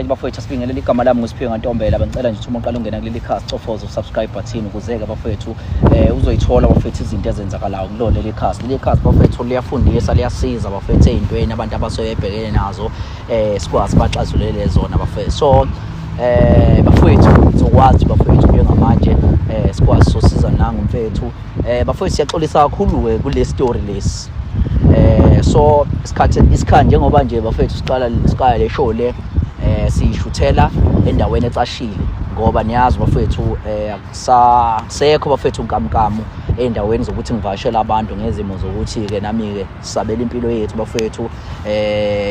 Bafowethu asibingelele igama lami nguSiphiwe Ntombela bengicela nje ukuthi uma uqala ungena kuleli cast cofoza subscribe button ukuze-ke bafowethu uzoyithola bafowethu izinto ezenzakalayo kulona leli cast bafowethu liyafundisa liyasiza bafowethu ezintweni abantu abasebebhekene nazo sikwazi baxazulele zona bafowethu so bafowethu sizokwazi bafowethu njengamanje sikwazi sosiza nangu mfethu bafowethu siyaxolisa kakhulu kule story lesi so isikhathi njengoba nje bafowethu siqala le show le siyishuthela endaweni ecashile ngoba niyazi bafowethu akusasekho bafowethu unkamkamu endaweni zokuthi ngivashela abantu ngezimo zokuthi ke nami ke sisabela impilo yethu bafowethu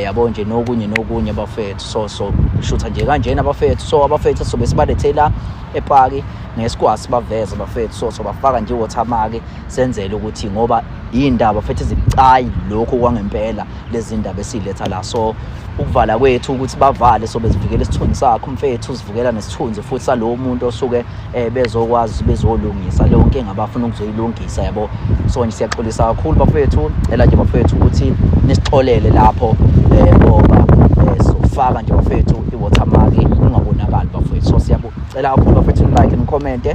yabo nje nokunye bafowethu so shutha nje kanjena bafowethu so abafowethu sobe sibalethela epaki ngesikwazi baveza bafowethu so bafaka nje watermark senzele ukuthi ngoba indaba bafowethu zibucayi lokho kwangempela lezi ndaba esiletha la so ukuvala kwethu ukuthi bavale so bezivikela isithunzi sakho mfethu sivukela nesithunzi futhi salowo muntu osuke bezokwazi bezolungisa leyo nkinga abafuna ukuzoyilungisa yabo so nje siyaxolisa kakhulu bafethu ela nje bafethu ukuthi nisixolele lapho ngoba sofaka nje bafethu iwatermark ungabonakali bafethu so siyacela kakhulu bafethu like and comment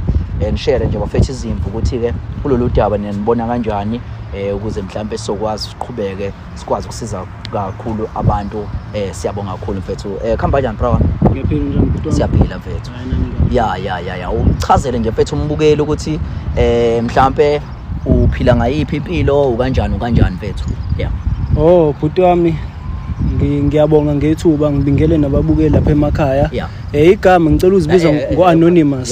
and share nje bafethu izimvu ukuthi ke kulolu daba nibona kanjani ukuze mhlambe sokwazi siqhubeke sikwazi ukusiza kakhulu abantu siyabonga kakhulu mfethu khamba kanjani bro ngiyaphila njani mfethu siyaphila mfethu ya uchazele nje mfethu umbukele ukuthi mhlambe uphila ngayiphi impilo ukanjani mfethu yeah bhuti wami ngiyabonga ngethuba ngibingele nababukeli lapha emakhaya igama ngicela uzibiza ngo-anonymous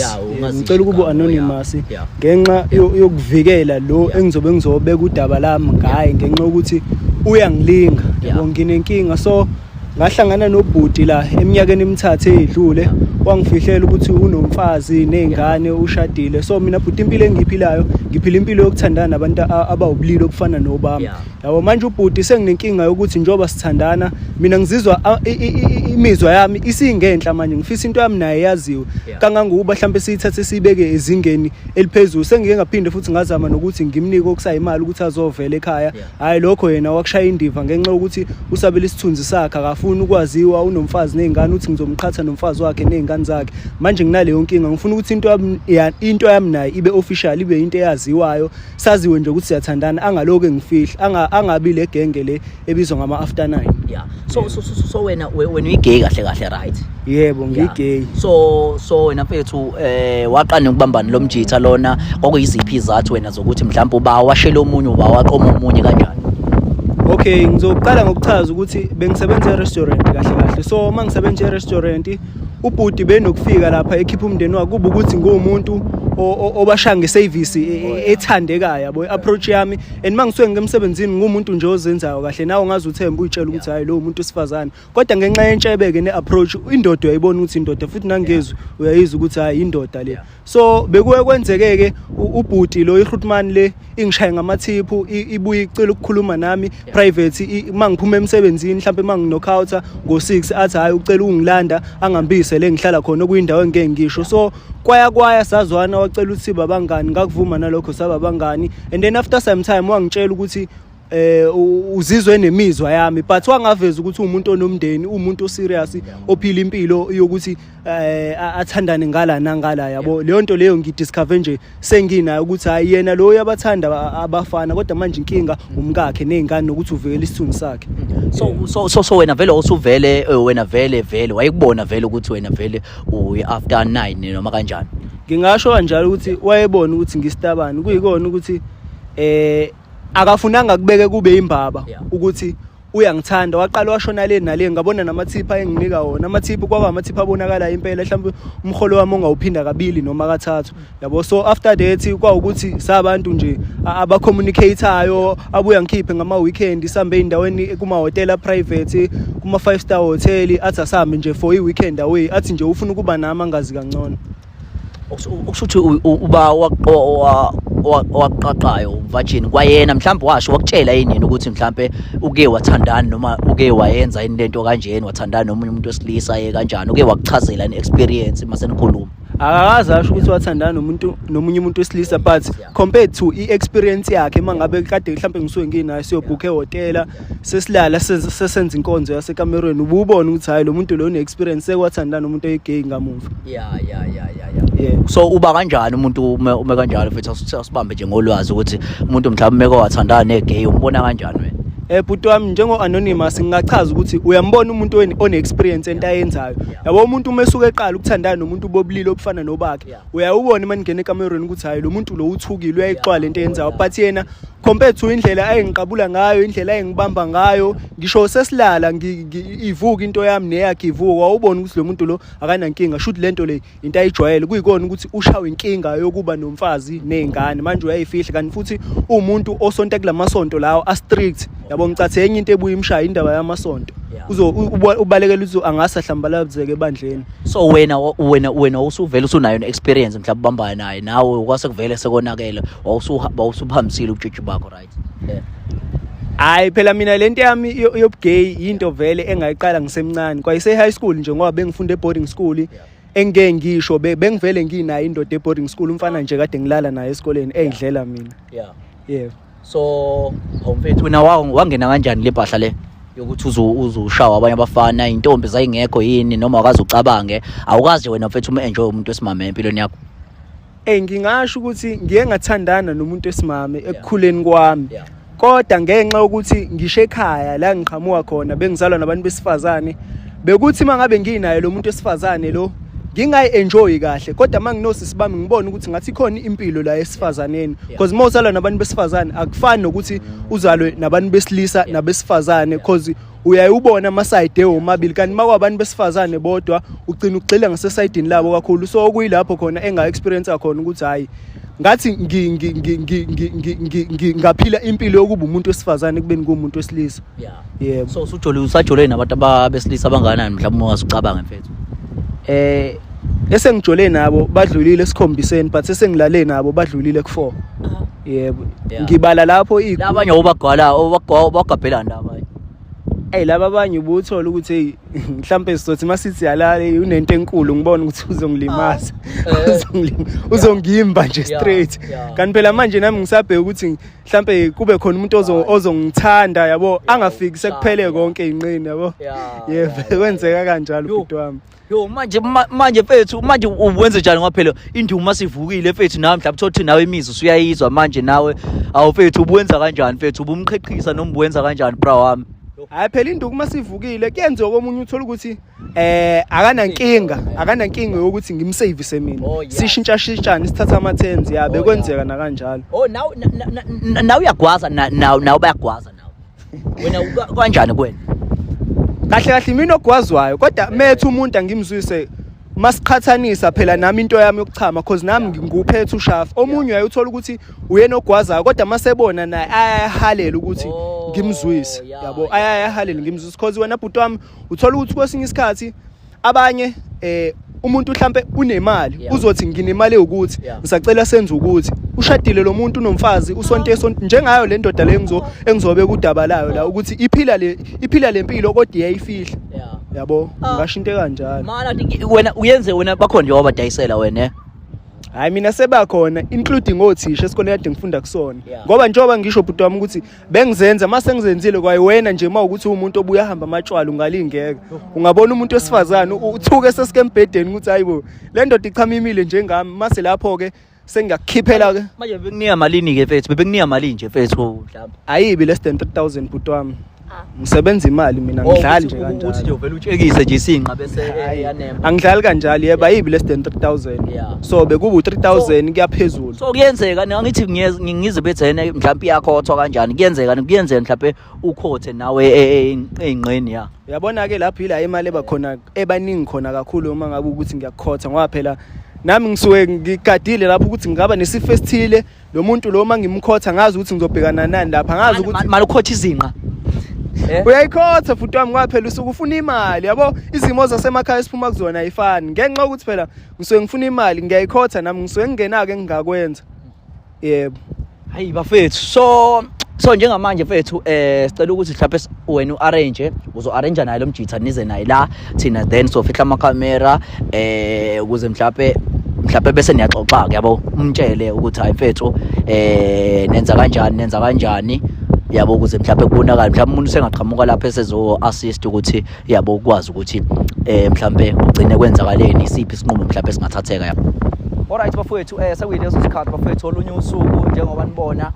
ngicela ukuba anonymous ngenxa yokuvikela lo engizobeka udaba lami ngaye ngenxa ukuthi uyangilinga yabo nginenkinga so ngahlangana nobhuti la eminyakeni emithathu edlule wangifihlela ukuthi unomfazi nezingane ushadile so mina bhuti impilo engiphilayo ngiphila impilo yokuthandana nabantu abawubulili okufana nobami yabo manje ubhuti senginenkinga yokuthi njoba sithandana mina ngizizwa imizwa yami isingenhla manje ngifisa into yami naye yaziwe kangangokuba mhlambe siyithathe sibeke ezingeni eliphezulu sengike ngaphinde futhi ngazama nokuthi ngimnike okusayimali ukuthi azovela ekhaya hayi lokho yena wakushaya indiva ngenxa ukuthi usabela isithunzi sakhe akafuni ukwaziwa unomfazi nezingane uthi ngizomqhatha nomfazi wakhe nezingane zakhe manje nginaleyo nkinga ngifuna ukuthi into yami naye ibe official ibe into eyaziwayo saziwe nje ukuthi siyathandana angaloku engifihla angabi le genge le ebizwa ngama after 9 so wena uyigay kahle right yebo ngigay so wena mfethu waqana ukubambana lomjitha lona kwakuyiziphi izathu wena zokuthi mhlawumbe uba washela omunye uba waqoma omunye kanjani okay ngizoqala ngokuchaza ukuthi bengisebenza e-restaurant kahle so mangisebenza e-restaurant ubhuti benokufika lapha ekhipha umndeni wakhe kuba ukuthi ngumuntu obashaya ngeservice ethandekayo yabo approach yami and mangisuke ngemsebenzini ngumuntu nje ozenzayo kahle nawe ngazi uthemba uyitshela ukuthi hayi lo muntu sifazane kodwa ngenxa yentshebeke neapproach indoda uyayibona ukuthi indoda futhi nangezwe uyayizwa ukuthi hayi indoda le so bekuye kwenzeke ubhuti lo iRootman le ingishaya ngamathiphu ibuye icela ukukhuluma nami private mangiphuma emsebenzini mhlawumbe manginokhoutha ngo6 athi hayi ucela ungilanda angambise le ngihlala khona okuyindawo engeke ngisho so kwaya sazwana wacela ukuthi babangani ngakuvuma nalokho sababangani and then after some time wangitshela ukuthi uzizwe nemizwa yami but wangaveza ukuthi umuntu onomndeni umuntu oserious ophila impilo yokuthi athandane ngala yabo leyo nto leyo ngidiscover nje senginayo ukuthi hayi yena lo yabathanda abafana kodwa manje inkinga umkakhe nezingane nokuthi uvikela isithunzi sakhe so wena vele usuvele wena vele wayekubona vele ukuthi wena vele after 9 noma kanjani ngingasho kanjalo ukuthi wayebona ukuthi ngistabani kuyikona ukuthi akafunanga kubeke kube imbaba ukuthi uyangithanda waqala washona le nale ngabona namathipha enginika wona amathipha kwaba amathipha abonakala impela mhlawumbe umholo wami ongawuphinda kabili noma kathathu yabo so after that kwaukuthi sabantu nje abacommunicateayo abuya ngikhiphe ngama weekend sambe endaweni kuma hotel private kuma 5-star hotel athi asambe nje for i weekend away athi nje ufuna ukuba nami angazi kangcono ukusuthi uba waqaqayo virgin kwayena mhlawumbe washo wakutshela yini ukuthi mhlawumbe uke wathandana noma uke wayenza into kanjeni wathandana nomunye umuntu wesilisa kanjani uke wakuchazela experience masenikhuluma akakazi asho ukuthi wathandana nomunye umuntu wesilisa but compared to i-experience yakhe mangabe kade mhlawumbe ngisuke nginayo siyobhukha ehotela sesilala sesenza inkonzo yaseCameroon ububona ukuthi hayi lo muntu lo une-experience sekwathandana nomuntu oyigay ngamuva. Yeah. So uba kanjani umuntu ume kanjalo futhi asibambe nje ngolwazi ukuthi umuntu mhlawumbe mekawathandana negay umbona kanjani wena? Bhuti wami njengo-anonymous ngingachaza ukuthi uyambona umuntu one-experience ento ayenzayo. Yabo umuntu uma esuke eqala ukuthandana nomuntu bobulili obufana nobakhe uyawubona uma ningena eCameroon ukuthi hayi lo muntu lo uthukile uyayixwala into eyenzayo but yena compared to indlela ayengiqabula ngayo indlela ayengibamba ngayo ngisho sesilala ivuka into yami neyakhe ivuka wawubona ukuthi lo muntu lo akanankinga shoot lento le into ayijwayele kuyikona ukuthi ushawe inkinga yokuba nomfazi nezingane manje uyayifihla kanti futhi umuntu osonta kulamasonto lawo a-strict yabo ngicathe enye into ebuya imshaya indaba yamasonto ubalekela ukuthi angasahlambalazeleke ebandleni. So wena usuvela usunayo experience mhlawumbe ubambana naye nawe ukwase kuvele sekonakela wawusuhambisile ubujiji bakho right? Hayi phela mina lento yami yobugay into vele engayiqala ngisemncane kwayise high school nje ngoba bengifunda e-boarding school engeke ngisho bengivele nginayo indoda e-boarding school umfana nje kade ngilala naye esikoleni eyidlela mina. Yeah. So mfethu wena wangena kanjani le bhahla le yokuthi uzushawa abanye abafana intombi zayingekho yini noma akazi ucabange awukazi wena mfethu enjoy umuntu wesimame empilweni yakho? Ngingasho ukuthi ngiye ngathandana nomuntu wesimame ekukhuleni kwami kodwa ngenxa ukuthi ngisho ekhaya la ngiqhamuka khona bengizalwa nabantu besifazane bekuthi mangabe nginayo lo muntu wesifazane lo ngingayi-enjoy kahle kodwa manginosisi bami ngibona ukuthi ngathi khona impilo la esifazaneni because mawuzalwa nabantu besifazane akufani nokuthi uzalwe nabantu besilisa nabesifazane because uyayubona amasayide omabili kanti makwabantu besifazane bodwa ugcina ugxila ngasesayidini labo kakhulu so okuyilapho khona enga-experience khona ukuthi hayi ngathi ngaphila impilo yokuba umuntu wesifazane kubeni kuwumuntu wesilisa. Yebo. So usajole nabantu abesilisa abanganani mhlawumbe ungasucabanga mfethu? Esengijole nabo badlulile esikhombiseni but esengilale nabo badlulile ku4. Yebo. Ngibala lapho labanye obagabhelana abanye. Laba abanye ubuthola ukuthi hey mhlambe sizothi masithi yalale unento enkulu ngibona ukuthi uzongilimaza. Uzongimba nje straight. Kanti phela manje nami ngisabheka ukuthi mhlambe kube khona umuntu ozongithanda yabo angafiki sekuphele konke inqini yabo. Yebo kwenzeka kanjalo ubhuti wami. Yo manje mfethu manje uwenze njani ngaphela induma sivukile mfethu nawe mhlawumbe thothi nawe imizwa usuyayizwa manje nawe awufethu ubuwenza kanjani mfethu ubumqheqhisa noma ubuwenza kanjani bra wami? Hayi phela induku masivukile kuyenziwa komunye uthola ukuthi akanankinga yokuthi ngimsavise mina sishintshashintshana isithatha ama-10s yabe kwenzeka na kanjalo. Nawe uyagwaza nawe bayagwaza nawe wena kanjani kuwena? Kahle mina ogwazwayo kodwa methu umuntu angimzwise masiqhathanisa phela nami into yami yokuchama because nami nguphethe ushafu omunye uyayithola ukuthi uyena ogwazayo kodwa masebona naye ayahalela ukuthi ngimzwise yabo ayahalela ngimzwise because wena bhuti wami uthola ukuthi kwesinye isikhathi abanye umuntu mhlambe unemali uzothi nginemali ukuthi ngisacela senze ukuthi ushadile lo muntu unomfazi usonto njengayo le ndoda le engizobe kudabalayo la ukuthi iphila lempilo kodwa iyayifihla yabo ngasho into kanjalo. Mara wena uyenze wena bakhona nje wabadayisela wena? Hayi mina sebakhona including othisha esikoleni kade ngifunda kusona ngoba njengoba ngisho bhuti wami ukuthi bengizenza mase ngizenzile kwaye wena nje mawukuthi umuntu obuya hamba amatshwala ungalingeka ungabona umuntu wesifazane uthuke sesikembedeni ukuthi hayibo le ndoda ichamimile njengami mase lapho ke sengiyakukhiphela ke manje bekunika malini ke mfethu bekunika malini nje mfethu mhlawumbe ayibi less than 3000 bhuti wami ngisebenza imali mina ngidlali nje kanjalo ukuthi nje uvela utshekise nje isinqa bese yanemba angidlali kanjalo yebo ayibi less than 3000 so bekuba u3000 kuyaphezulu so kuyenzeka ngithi ngize bethene mhlawumbe iyakhothwa kanjani kuyenzeka mhlawumbe ukhothe nawe einqeni yabona ke lapho ila imali ebakhona ebaningi khona kakhulu uma ngabe ukuthi ngiyakhotha ngoba phela nami ngisuke ngigadile lapho ukuthi ngaba nesifestile lo muntu lo mangimkhotha ngazi ukuthi ngizobhekana nani lapha ngazi ukuthi mali ukhotha izinqa uyayikhotha futhi wami ngoba phela usuke ufuna imali yabo izimo zasemakhaya siphuma kuzona ayifani ngenxa ukuthi phela ngisuke ngifuna imali ngiyayikhotha nami ngisuke ngingenake engingakwenza yebo hayi bafethu so njengamanje mfethu sicela ukuthi mhlawumbe wena uarrange uzo-arrange naye lo mjitha nize naye la thina then sofihla amakhamera ukuze mhlawumbe mhlawumbe bese niyaxoxa ke yabo umtshele ukuthi hayi mfethu nenza kanjani yabo ukuze mhlawumbe kubonakala mhlawumbe umuntu sengaqhamuka lapha esezo assist ukuthi yabo ukwazi ukuthi mhlawumbe ugcine kwenzakaleni isiphi isinqumo mhlawumbe singathatheka yabo. Alright bafowethu sekuyileso sikhathi bafowethu olunye usuku njengoba nibona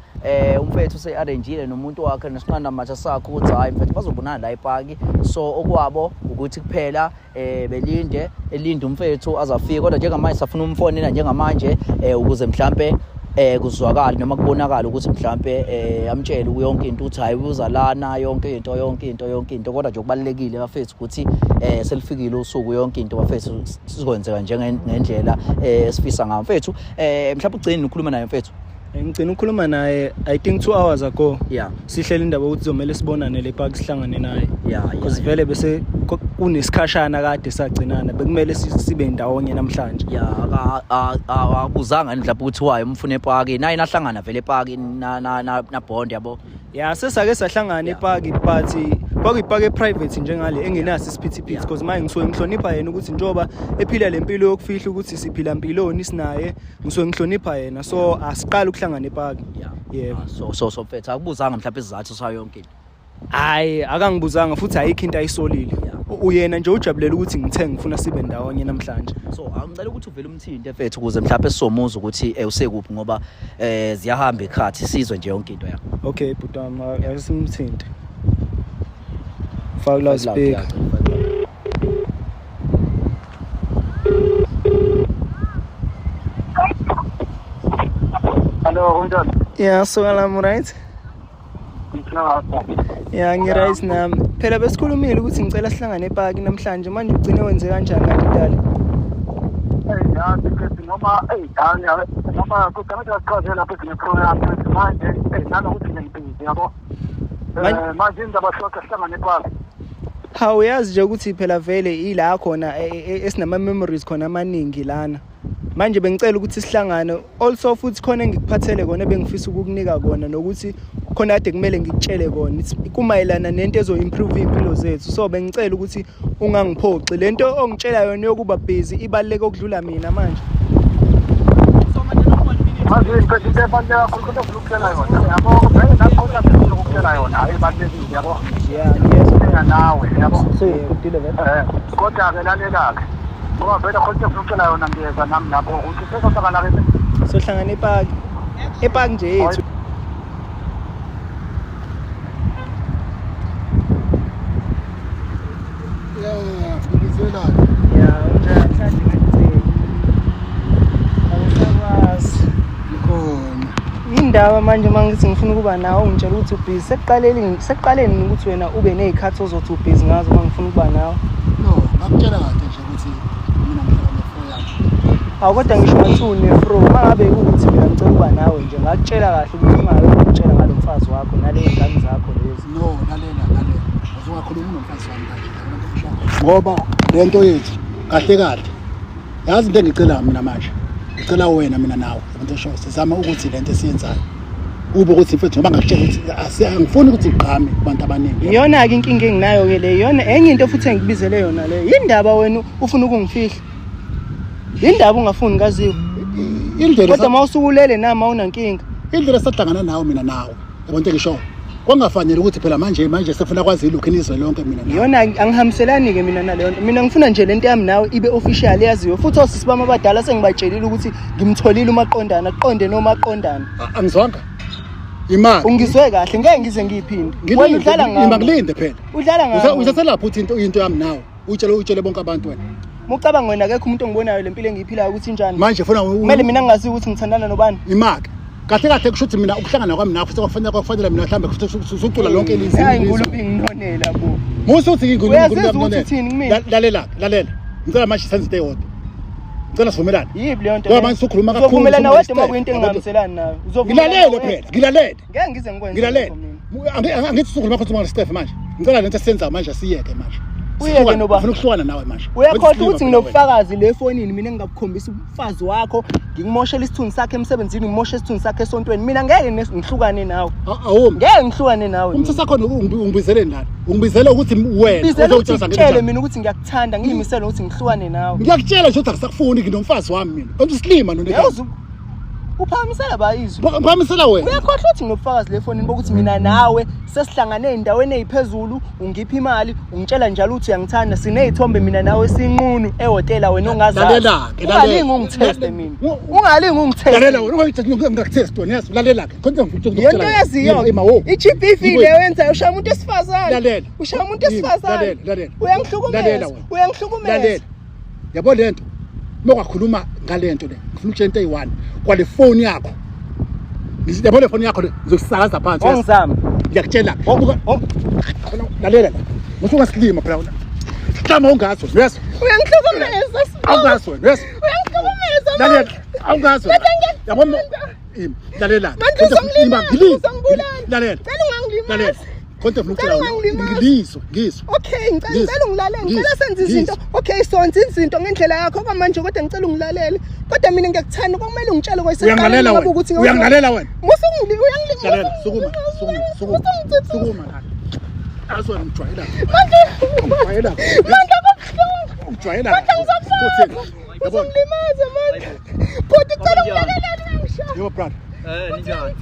umfethu se-arrangeile nomuntu wakhe nesinqanda matha sakho ukuthi hayi mfethu bazobonana la ePark. So okwabo ukuthi kuphela elinde umfethu azafika kodwa njengamanje safuna umfonela njengamanje ukuze mhlawumbe kuzwakala noma kubonakala ukuthi mhlawumbe amtshele yonke into uthi hayi uzalana yonke into kodwa nje kubalekile bafethu ukuthi selifikile usuku yonke into bafethu sizokwenzeka njengendlela esifisa ngayo mfethu. Mhlawumbe ugcine ukukhuluma naye mfethu. Ngicela ukukhuluma naye I think 2 hours ago. Yeah. Sihlela indaba ukuthi zomela sibonane le Park sihlangane naye. Yeah. Because vele bese kunesikhashana kade sagcinana bekumele sibe ndawonye namhlanje. Yeah, akuzanga mhlawumbe ukuthi waye umfune ePark naye nahlangana vele ePark na bond yabo. Yeah, sesake sahlangana ePark but kwakuyiPark eprivate njengale engenaso isiphithiphithi because manje ngisuke ngihlonipha yena ukuthi njoba ephila lempilo yokufihla ukuthi siphila impiloni sinaye ngisuke ngihlonipha yena so asiqala ukuhlangana ePark. Yeah. So mfethu akubuzanga mhlawumbe isizathu sayo yonke into. Hayi akangibuzanga futhi ayikho into ayisolile. Uyena nje ujabulela ukuthi ngithenge ngifuna sibe ndawonye namhlanje. So angicela ukuthi uvele umthinte mfethu ukuze mhlawumbe sizomuza ukuthi usekuphi ngoba ziyahamba ikhathi sizwe nje yonke into yakho. Okay butama yasimthinte. Faka la speaker. Hello, unjani? Yeah, so I'm right. Yeah, ngi-right nami. Phela besikhulumile ukuthi ngicela sihlangane ePark namhlanje manje ugcine wenze kanjani kanti dala? Noma kuqala sichaze lapha kune-program manje nanokuthi ngibhizi yabo. Manje indaba shokha sihlangane ePark. Hawu uyazi nje ukuthi phela vele ila khona esinama memories khona amaningi lana. Manje bengicela ukuthi sihlangane also futhi khona ngikuphathele kona bengifisa ukukunika kona nokuthi khona kade kumele ngikutshele kona kumayelana nento ezo-improve impilo zethu so bengicela ukuthi ungangiphoxi lento ongitshela yona yokuba busy ibaluleke okudlula mina manje. Manje into ebaluleke kakhulu kodwa ukutshela yona yabo vele nakhona ukutshela yona ayibalulekile yabo. Yeah, ngiyezwa nawe yabo. So kudile vele. Kodwa ke lalela-ke ngoba vele khona ukutshela yona ngiyeza nami lapho ukuthi sesosakala ke sohlangana ePark nje yethu. Indaba manje mangithi ngifuna ukuba nawe ungitshela ukuthi ubhizi sekuqaleni ukuthi wena ube nezikhathi ozothi ubhizi ngazo mangifuna ukuba nawe. No, ngakutshela kade nje ukuthi mina ngihlala ne-4 yami. Hawu kodwa ngisho ngathi une-pro mangabe ukuthi mina ngicela ukuba nawe nje ngakutshela kahle ukuthi ungabe ukutshela ngalo mfazi wakho naley'ngane zakho lezi. No, lalela. Uzongakhuluma unomfazi wami kanje. Ngoba lento yethu kahle. Yazi into engicela mina manje. Ngicela wena mina nawe abantu esho sizama ukuthi lento esiyenzayo ube ukuthi mfethu ngoba ngakutshela ukuthi angifuni ukuthi iqhame kubantu abaningi. Iyona ke inkinga enginayo ke le yona enye into futhi engibizele yona le indaba wena ufuna ukungifihla. Indaba ungafuni ngaziwe. Indlela kodwa mawusukulele nama unankinga. Indlela sahlangana nawe mina nawe abantu ngisho kwangafanele ukuthi phela manje sefuna kwazi ilokho inizwe lonke mina nawe. Iyona angihambiselani ke mina naleyo nto. Mina ngifuna nje lento yami nawe ibe official yaziwe futhi osisi bami abadala sengibatshelile ukuthi ngimtholile umaqondana aqonde noma aqondana. Angizwanga. Imali. Ungizwe kahle ngeke ngize ngiyiphinde. Wena udlala ngami. Ngimangilinde phela. Udlala ngami. Uzaselapha uthi into yami nawe. Utshele bonke abantu wena. Mucabanga wena akekho umuntu ongibonayo lempilo engiyiphilayo ukuthi njani. Manje funa kumele mina ngingazi ukuthi ngithandana nobani. Imali. Kahle kusho ukuthi mina ukuhlangana kwami nakho kufanele mina mhlambe usucula lonke ilizwi. Hayi ngikulupi nginonela bo. Musuthi ngingulumi. Lalela. Ngicela manje senze into eyodwa. Ngicela sivumelane. Yipi leyo nto? Ngoba manje sikhuluma kakhulu. Uzovumelana wedwa uma kuyinto engihambiselani nayo. Ngilalele phela, ngilalele. Ngeke ngize ngikwenze. Ngilalele. Angithi sikhuluma kakhulu ngale Steph manje. Ngicela lento esiyenza manje siyeke manje. uyeke noba ufuna ukuhlukana nawe manje uyakhohlwa ukuthi nginobufakazi le fonini mina ngingakukhombisa umfazi wakho ngikumoshela isithunzi sakhe emsebenzini ngimoshela isithunzi sakhe esontweni mina ngeke ngihlukane nawe awumi ngeke ngihlukane nawe umthetho sakho ungibizele ndani ungibizele ukuthi wena bizele ukuthi ngitshele mina ukuthi ngiyakuthanda ngiyimisela ukuthi ngihlukane nawe ngiyakutshela nje ukuthi akusakufuni nginomfazi wami mina kanti usilima nonekho uphakamisela bayizwa uphakamisela wena uyakhohlwa ukuthi nginobufakazi le fonini bokuthi mina nawe sesihlangane endaweni eziphezulu ungipha imali ungitshela njalo ukuthi uyangithanda sinezithombe mina nawe sinqunu ehotela wena ongazazi ungalingi ungitheste mina ungalingi ungitheste lalela wena ngikutheste wena yazi lalela ke konke ngifuna yonke yaziyo iGBV le wenza ushaya umuntu esifazane ushaya umuntu esifazane uyangihlukumeza uyangihlukumeza yabo lento mokakhuluma ngalento le ngifuna ukutshela into eyi1 kwale phone yakho yabo le phone yakho ngizosakaza phansi ongizama ngiyakutshela lalela la musungasilima phela wena hlama ungazo yes uyangihlukumeza awungazo wena yes uyangihlukumeza lalela awungazo yabo lalela lalela lalela konke ngifuna ukutshela ngizwe okay ngicela ungilalele ngicela senze izinto okay sonke izinto ngendlela yakho kwamanje kodwa ngicela ungilalele kodwa mina ngiyakuthanda kumele ungitshele uyangilalela wena uyangilalela wena uyangilalela sukuma aso ngijwayela ujwayela ngizomlimaza manje kodwa ngicela ungilalele ngisho yo brother ninjani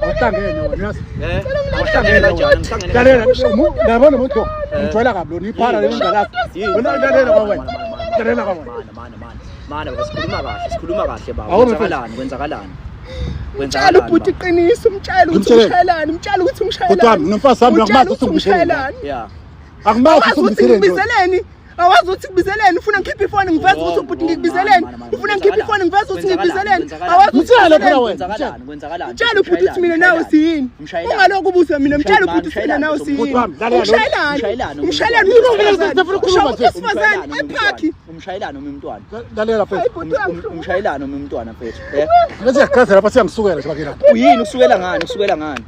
awuhlangene wena yazi lalela labona umuntu ngijwayela kabi lo niphala le ngalazi wena lalela kwawena lalela kwawena mana sikhuluma kahle baba kwenzakalani Mtshela ubhuti iqiniso umtshela ukuthi umshayelani umtshela ukuthi umshayelani kodwa nomfazi wami akumazi ukuthi umshayelani yeah akumazi ukuthi ngibizeleni awazi ukuthi kubizeleni ufuna ngikhiphe ifoni ngiveze ukuthi ubhuti ngikubizeleni ufuna ngikhiphe ifoni ngiveze ukuthi ngikubizeleni awazi mtshela phela wena kwenzakalani mtshela ubhuti ukuthi mina nawe siyini ungaloko ubuza mina mtshela ubhuti ukuthi mina nawe siyini umshayelani ephaki umshayelani umntwana lalela phela umshayelani umntwana mfethu bese yakhaza lapha siyangisukela nje bakela uyini ukusukela ngani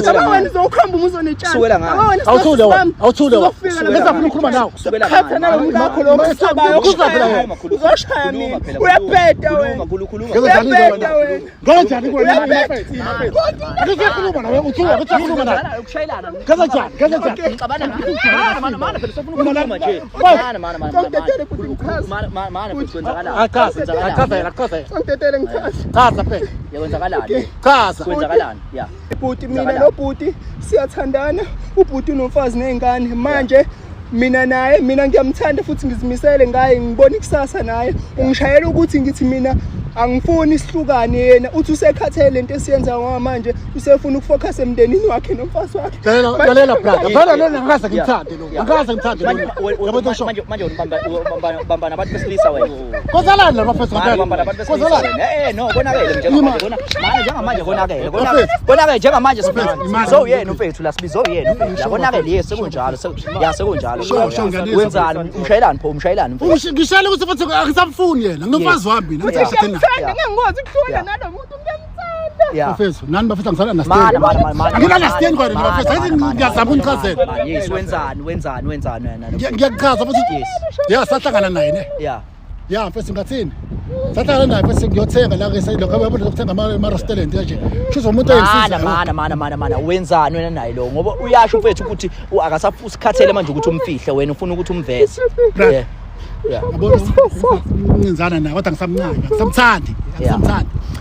Saba wena uzokhamba umuzonetshana. Awuthule wena. Bese afuna ukukhuluma nawe. Khatha nawe ngakho lo msabayo uzoshaya mina. Uyabheda wena. Uyabheda wena. Kanjani kuwena mafethu? Akusakhuluma nawe uthule ukukhuluma nawe. Ukushayelana. Kanjani? Ngicabana mana phela sifuna ukukhuluma nje. Mana kwenzakalani? Akaza. Ngidedele ngithatha. Chaza phela. Yakwenzakalani? Chaza. Kwenzakalani? Yeah. Ubhuti mina nobhuti siyathandana ubhuti unomfazi nezingane manje mina ngiyamthanda futhi ngizimisele ngaye ngibona ikusasa naye ungishayela ukuthi ngithi mina angifuni isihlukane yena uthi usekhathele lento esiyenza ngoba manje usefuna ukufocus emndenini wakhe nomfazi wakhe lalela brother phela lona ngikaze ngimthande lo ngikaze ngimthande lo yabo show manje bamba nabantu besilisa wena kozalani la bafethu bamba nabantu besilisa no konakele njengamanje konakele njengamanje sibizo yena mfethu la sibizo yena mfethu konakele yese kunjalo sekunjalo wenzani umshayelani mfethu ngishayela ukuthi futhi akisamfuni yena ngomfazi wami mina ngiyamthanda ngingakwazi ukuhlukana nalomuntu ngiyamthanda mfethu nani bafethu ngisala understand ngina understand kwena bafethu ayithi ngiyazama unichazela yes wenzani wena ngiyachaza futhi sahlangana naye ne ya mfethu ngathini sahlangana naye mfethu ngiyothenga la ke lokho yabo lokuthenga ama restaurant nje shuzo umuntu oyisiza mana wenzani wena naye lo ngoba uyasho mfethu ukuthi akasafusi khathele manje ukuthi umfihle wena ufuna ukuthi umveze yabona ngizana naye kodwa ngisamthandi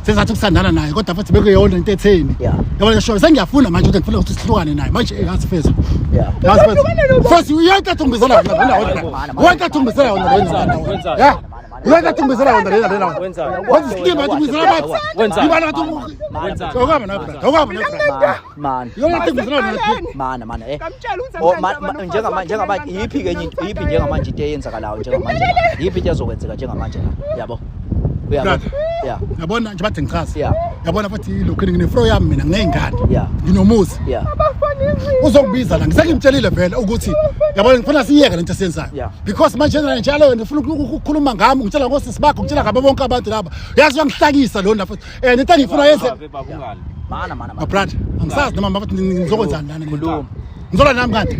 sezathi ukusandana naye kodwa futhi bekuyona into etheni yabona sho sengiyafuna manje ukuthi ngifuna ukuthi sihlukane naye manje yasifeza futhi uyayithatha ungizela wena thumbisela wena uyayithatha thumbisela wena wenza sikima thumbisela bathi ngibala bathi okaba na man uyayithatha thumbisela wena mana ngamtshela njengamanje yipi ke yipi njengamanje into eyenzakalayo njengamanje yipi into ezokwenzeka njengamanje yabo yabona nje bathi ngichaza yabona futhi lokho ngine-flow yami mina nginey'ngane nginomuzi uzokubiza la ngisengimtshelile vele ukuthi yabona ngifuna siyeke lento esiyenzayo because manje njalo ngifuna ukukhuluma ngami ngitshela ngosisi bakho ngitshela ngabo bonke abantu laba yazi uyangihlakisa lona futhi into engifuna yenze mana brother angisazi noma bathi ngizokwenzani lana ngizolwa nami kanti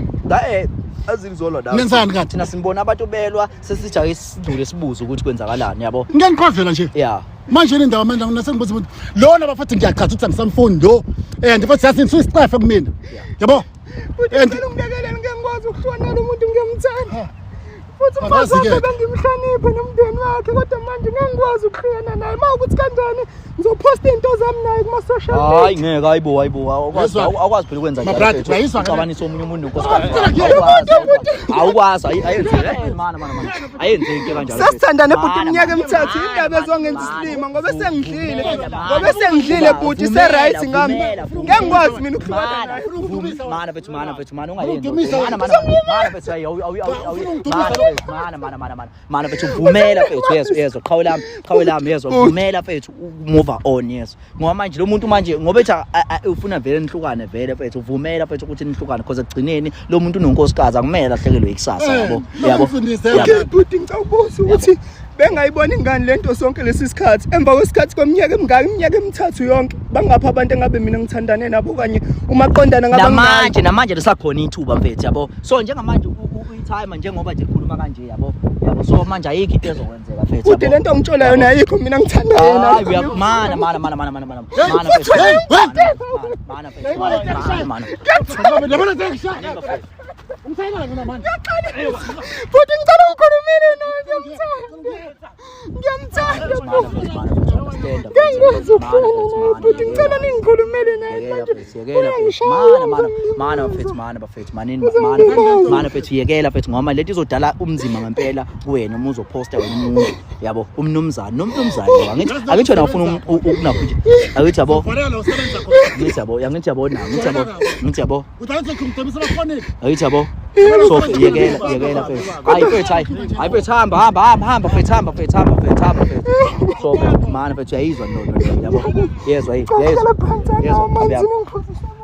azingizolwa nawe Nenzani kanti? thina simbona abantu belwa sesithi ake sidlule sibuze ukuthi kwenzakalani yabo Ngiyaniqovela nje. yeah Manje indaba manje nasengibuza ukuthi lona bafathi ngiyachaza ukuthi angisamfundi lo and futhi yasinisa isicefe kumina. Yabo? And ungibekele ngengikwazi ukuhlonela umuntu ngiyamthanda. Futhi Akazi ke. manje bengimhloniphe nomndeni wakhe kodwa manje ngengikwazi ukuhluyana naye. Mawukuthi kanjani ngizoposta into zami naye kuma social media. hayi ngeke hayibo awukwazi phela ukwenza My brother, uyayizwa ke? ucabanisa omunye umuntu nkosikazi awukwazi ayenzeki ke kanjalo Sasithandane bhuti iminyaka emithathu indaba ezongenza isilima ngoba sengidlile bhuti se right ngami. Ngengikwazi mina ukuhlukana naye. mana bethu ungayenzi mana bethu vumela bethu yezwa qhawe lami yezwa vumela bethu move on yezwa ngoba manje lo muntu manje ngoba ethi ufuna vele nihlukane vele bethu vumela bethu ukuthi nihlukane because ekugcineni lo muntu unonkosikazi akumele ahlekelwe ikusasa yabo Okay bhuti ngicawubuza ukuthi bengayibona ingane lento sonke lesisikhathi emva kwesikhathi kweminyaka emingaki iminyaka emithathu yonke bangapha abantu engabe mina ngithandane nabo kanye umaqondana ngaba namanje lisakhona ithuba mfethu yabo so njengamanje uyitime njengoba nje khuluma kanje yabo so manje ayikho into ezokwenzeka mfethu uthi lento ngitshola yona ayikho mina ngithanda yena mana futhi ngicela ukhulumele naye ngiyamthanda ngiyakwazi ukuhlala naye futhi ngicela ningikhulumele naye mana fethu yekela fethu ngoba lento izodala umzima ngempela kuwena uma uzoposta wena umuntu yabo umnumzane angithi wena ufuna ukunakho nje angithi yabo angithi yabo angithi yabo so yekela fethu hayi fethu hamba fethu so mana fethu uyayizwa ndodo yabo yezwa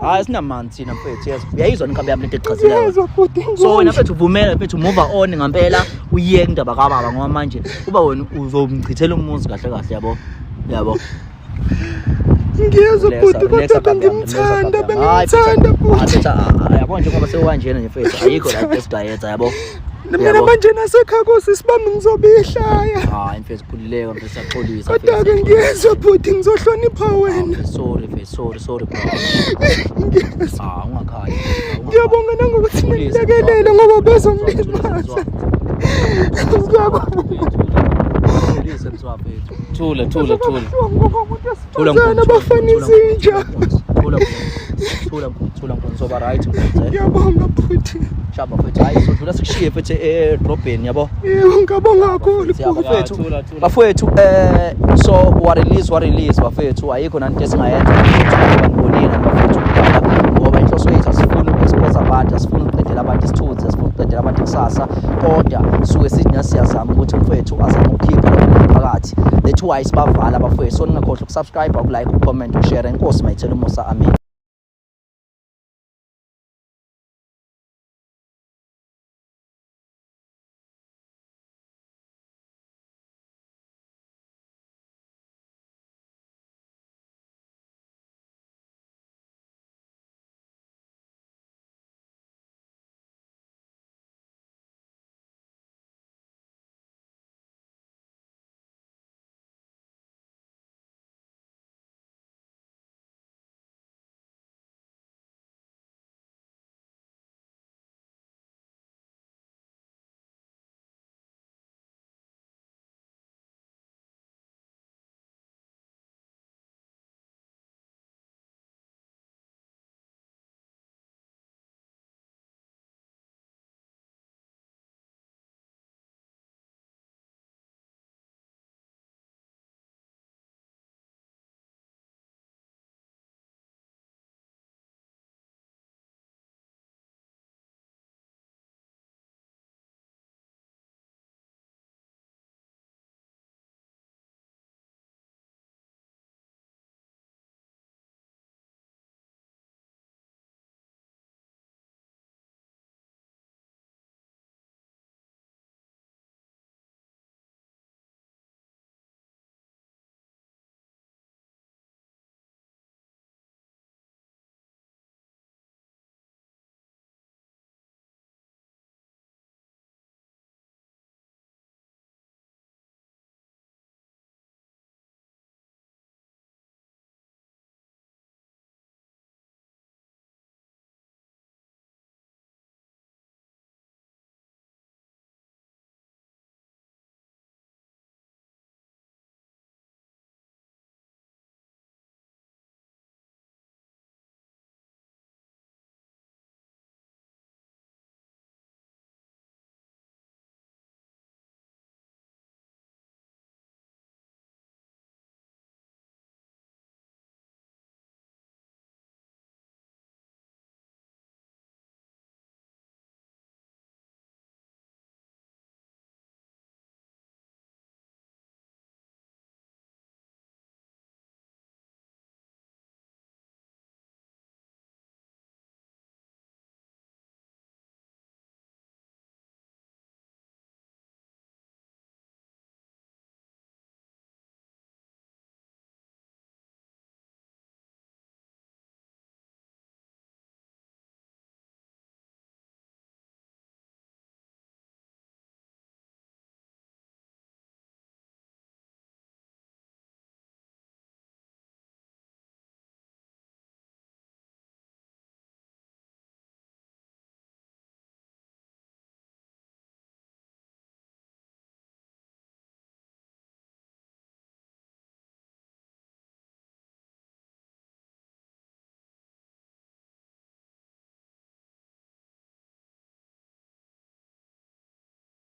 hayi sinamanzi thina mfethu yezwa uyayizwa nikhambe yami lento eqhazileyo so wena fethu uvumela fethu move on ngempela uyeke indaba kababa ngoba manje uba wena uzomchithela umuzi kahle yabo ngiyezwa futhi kodwa bengimthanda futhi yabo nje ngoba sewanjena nje fethu ayikho la esidayenza yabo mina manje nasekhakhosi sibambe ngizobihlaya hayi mfethu khulileka mfethu siyaxolisa kodwa ke ngiyezwa futhi ngizohlonipha wena sorry bro ungakhali ngiyabonga nangokuthi nilekelele ngoba bezongilimaza thula bafana izinja thula ngizoba right ngiyabonga futhi shaba fethu hayi sodlula sikushiye fethu edrobheni yabo ngiyabonga kakhulu bafethu so wa release bafethu ayikho nanto esingayenza ngibonile bafethu ngoba inhloso yethu asifuni ukuexpose abantu asifuni ukuqedela abantu isithunzi asifuni ukuqedela abantu ikusasa kodwa suke sithi nasiyazama ukuthi mfethu azama ukukhipha lokho phakathi lethu wise bavala bafethu so ningakhohlwa ukusubscribe ukulike ucomment ushare inkosi mayithela umusa amen